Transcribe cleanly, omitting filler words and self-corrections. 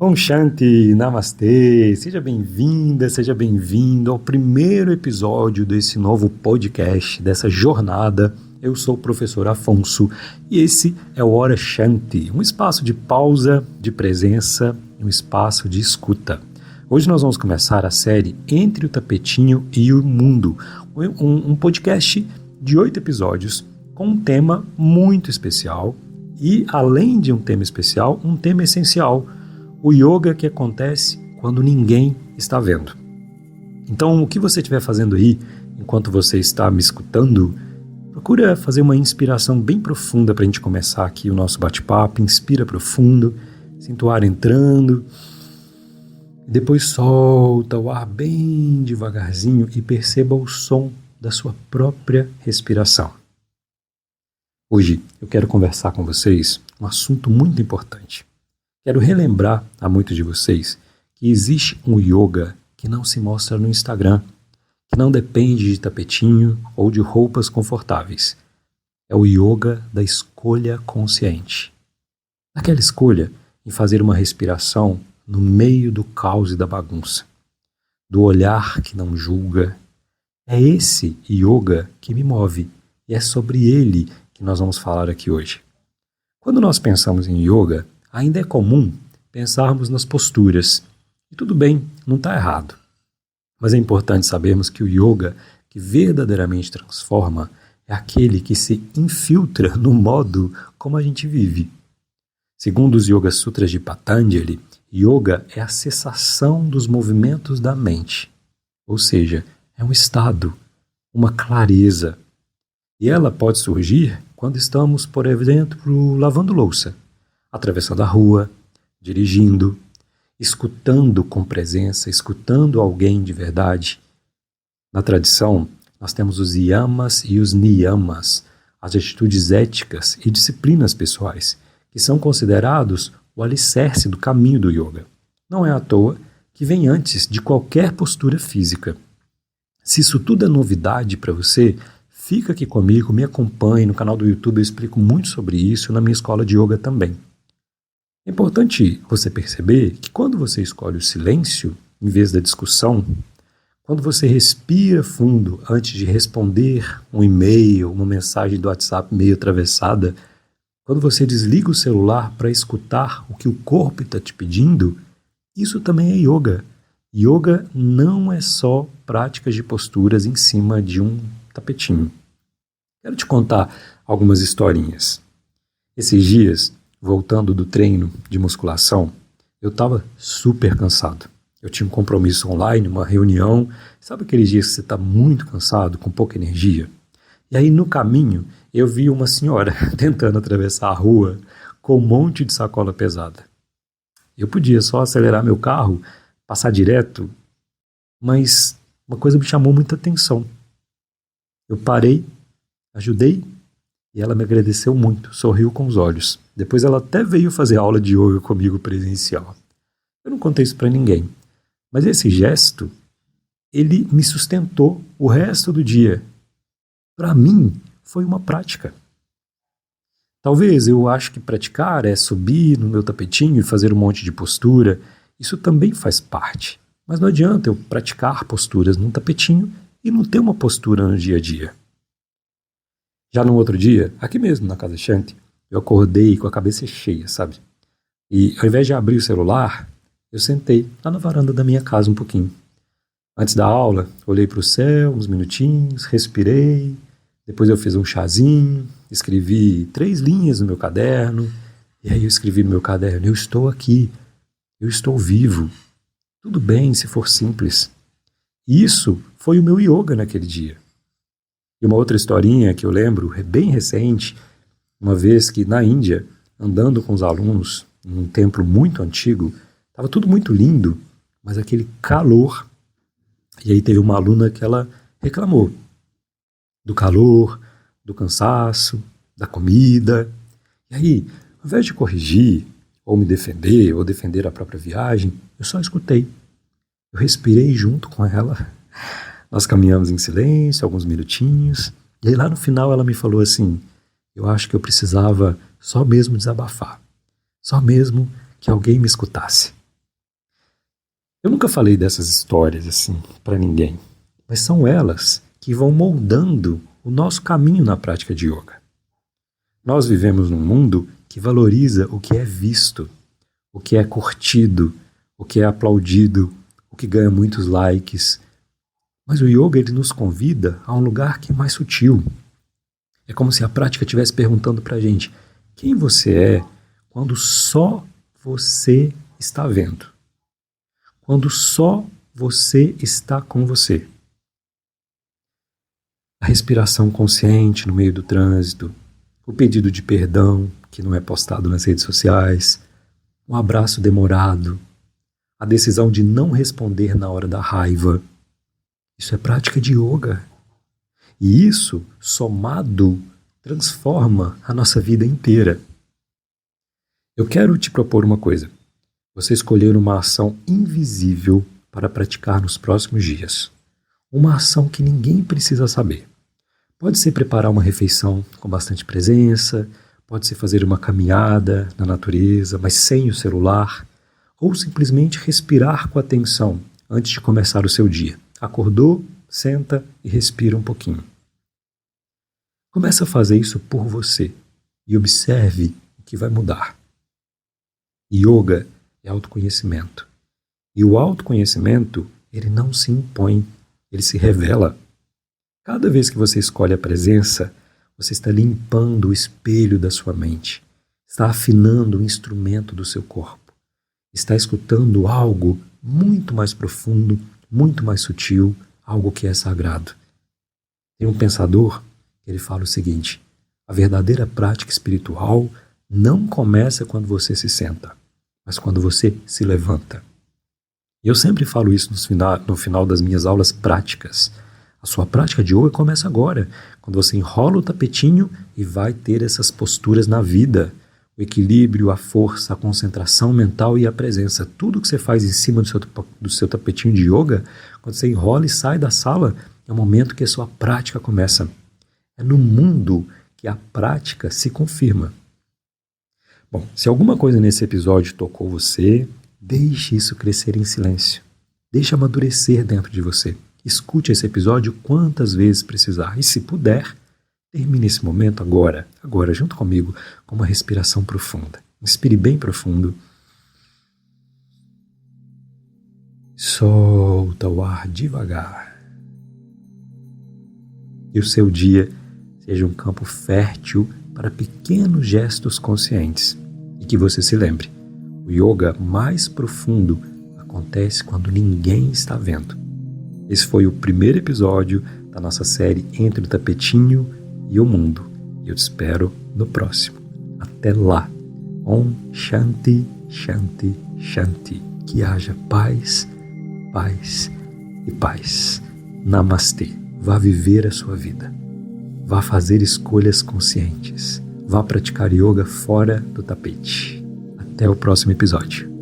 Om Shanti, Namastê, seja bem-vinda, seja bem-vindo ao primeiro episódio desse novo podcast, dessa jornada. Eu sou o professor Afonso e esse é o Hora Shanti, um espaço de pausa, de presença, um espaço de escuta. Hoje nós vamos começar a série Entre o Tapetinho e o Mundo, um podcast de 8 episódios com um tema muito especial e, além de um tema especial, um tema essencial. O yoga que acontece quando ninguém está vendo. Então, o que você estiver fazendo aí, enquanto você está me escutando, procura fazer uma inspiração bem profunda para a gente começar aqui o nosso bate-papo. Inspira profundo, sinta o ar entrando, depois solta o ar bem devagarzinho e perceba o som da sua própria respiração. Hoje eu quero conversar com vocês um assunto muito importante. Quero relembrar a muitos de vocês que existe um yoga que não se mostra no Instagram, que não depende de tapetinho ou de roupas confortáveis. É o yoga da escolha consciente. Aquela escolha em fazer uma respiração no meio do caos e da bagunça, do olhar que não julga. É esse yoga que me move e é sobre ele que nós vamos falar aqui hoje. Quando nós pensamos em yoga, ainda é comum pensarmos nas posturas. E tudo bem, não está errado. Mas é importante sabermos que o yoga que verdadeiramente transforma é aquele que se infiltra no modo como a gente vive. Segundo os Yoga Sutras de Patanjali, yoga é a cessação dos movimentos da mente. Ou seja, é um estado, uma clareza. E ela pode surgir quando estamos, por exemplo, lavando louça, atravessando a rua, dirigindo, escutando com presença, escutando alguém de verdade. Na tradição, nós temos os yamas e os niyamas, as atitudes éticas e disciplinas pessoais, que são considerados o alicerce do caminho do yoga. Não é à toa que vem antes de qualquer postura física. Se isso tudo é novidade para você, fica aqui comigo, me acompanhe. No canal do YouTube eu explico muito sobre isso, na minha escola de yoga também. É importante você perceber que quando você escolhe o silêncio, em vez da discussão, quando você respira fundo antes de responder um e-mail, uma mensagem do WhatsApp meio atravessada, quando você desliga o celular para escutar o que o corpo está te pedindo, isso também é yoga. Yoga não é só práticas de posturas em cima de um tapetinho. Quero te contar algumas historinhas. Esses dias, voltando do treino de musculação, eu estava super cansado. Eu tinha um compromisso online, uma reunião. Sabe aqueles dias que você está muito cansado, com pouca energia? E aí no caminho eu vi uma senhora tentando atravessar a rua com um monte de sacola pesada. Eu podia só acelerar meu carro, passar direto, mas uma coisa me chamou muita atenção. Eu parei, ajudei, e ela me agradeceu muito, sorriu com os olhos. Depois ela até veio fazer aula de yoga comigo presencial. Eu não contei isso para ninguém, mas esse gesto, ele me sustentou o resto do dia. Para mim, foi uma prática. Talvez eu acho que praticar é subir no meu tapetinho e fazer um monte de postura. Isso também faz parte. Mas não adianta eu praticar posturas num tapetinho e não ter uma postura no dia a dia. Já no outro dia, aqui mesmo na Casa Shanti, eu acordei com a cabeça cheia, sabe? E ao invés de abrir o celular, eu sentei lá na varanda da minha casa um pouquinho. Antes da aula, olhei para o céu uns minutinhos, respirei, depois eu fiz um chazinho, escrevi 3 linhas no meu caderno, e aí eu escrevi no meu caderno: eu estou aqui, eu estou vivo, tudo bem se for simples. E isso foi o meu yoga naquele dia. E uma outra historinha que eu lembro, bem recente, uma vez que na Índia, andando com os alunos num templo muito antigo, estava tudo muito lindo, mas aquele calor. E aí teve uma aluna que ela reclamou do calor, do cansaço, da comida. E aí, ao invés de corrigir, ou me defender, ou defender a própria viagem, eu só escutei. Eu respirei junto com ela. Nós caminhamos em silêncio, alguns minutinhos, e aí lá no final ela me falou assim: eu acho que eu precisava só mesmo desabafar, só mesmo que alguém me escutasse. Eu nunca falei dessas histórias assim para ninguém, mas são elas que vão moldando o nosso caminho na prática de yoga. Nós vivemos num mundo que valoriza o que é visto, o que é curtido, o que é aplaudido, o que ganha muitos likes. Mas o yoga ele nos convida a um lugar que é mais sutil. É como se a prática estivesse perguntando para a gente quem você é quando só você está vendo. Quando só você está com você. A respiração consciente no meio do trânsito, o pedido de perdão que não é postado nas redes sociais, um abraço demorado, a decisão de não responder na hora da raiva. Isso é prática de yoga. E isso, somado, transforma a nossa vida inteira. Eu quero te propor uma coisa. Você escolher uma ação invisível para praticar nos próximos dias. Uma ação que ninguém precisa saber. Pode ser preparar uma refeição com bastante presença, pode ser fazer uma caminhada na natureza, mas sem o celular, ou simplesmente respirar com atenção antes de começar o seu dia. Acordou, senta e respira um pouquinho. Comece a fazer isso por você e observe o que vai mudar. Yoga é autoconhecimento. E o autoconhecimento, ele não se impõe, ele se revela. Cada vez que você escolhe a presença, você está limpando o espelho da sua mente, está afinando o instrumento do seu corpo, está escutando algo muito mais profundo, muito mais sutil, algo que é sagrado. Tem um pensador que ele fala o seguinte: a verdadeira prática espiritual não começa quando você se senta, mas quando você se levanta. E eu sempre falo isso no final das minhas aulas práticas. A sua prática de yoga começa agora, quando você enrola o tapetinho e vai ter essas posturas na vida. O equilíbrio, a força, a concentração mental e a presença. Tudo que você faz em cima do seu tapetinho de yoga, quando você enrola e sai da sala, é o momento que a sua prática começa. É no mundo que a prática se confirma. Bom, se alguma coisa nesse episódio tocou você, deixe isso crescer em silêncio. Deixe amadurecer dentro de você. Escute esse episódio quantas vezes precisar. E se puder, termine esse momento agora, junto comigo, com uma respiração profunda. Inspire bem profundo. Solta o ar devagar. Que o seu dia seja um campo fértil para pequenos gestos conscientes. E que você se lembre, o yoga mais profundo acontece quando ninguém está vendo. Esse foi o primeiro episódio da nossa série Entre o Tapetinho e o Mundo. E eu te espero no próximo. Até lá. Om Shanti, Shanti, Shanti. Que haja paz, paz e paz. Namastê. Vá viver a sua vida. Vá fazer escolhas conscientes. Vá praticar yoga fora do tapete. Até o próximo episódio.